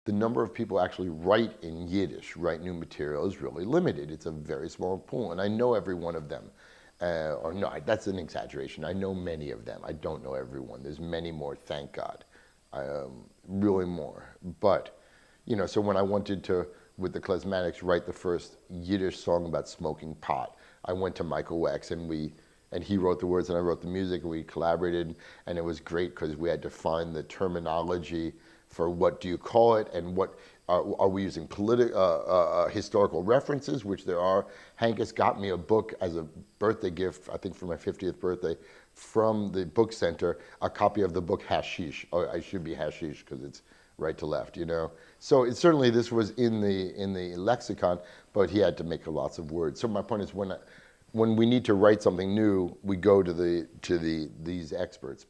the number of people actually write in Yiddish, write new material, is really limited. It's a very small pool, and I know every one of them. Or no, that's an exaggeration. I know many of them. I don't know everyone. There's many more, thank God. Really more. But, you know, so when I wanted to, with the Klezmatics, write the first Yiddish song about smoking pot, I went to Michael Wex, and he wrote the words and I wrote the music, and we collaborated, and it was great because we had to find the terminology for what do you call it, and what are we using historical references, which there are. Hankus got me a book as a birthday gift, I think for my 50th birthday, from the book center, a copy of the book Hashish. Oh, I should be Hashish because it's right to left, you know. So it, certainly this was in the lexicon, but he had to make lots of words. So my point is, when we need to write something new, we go to these experts.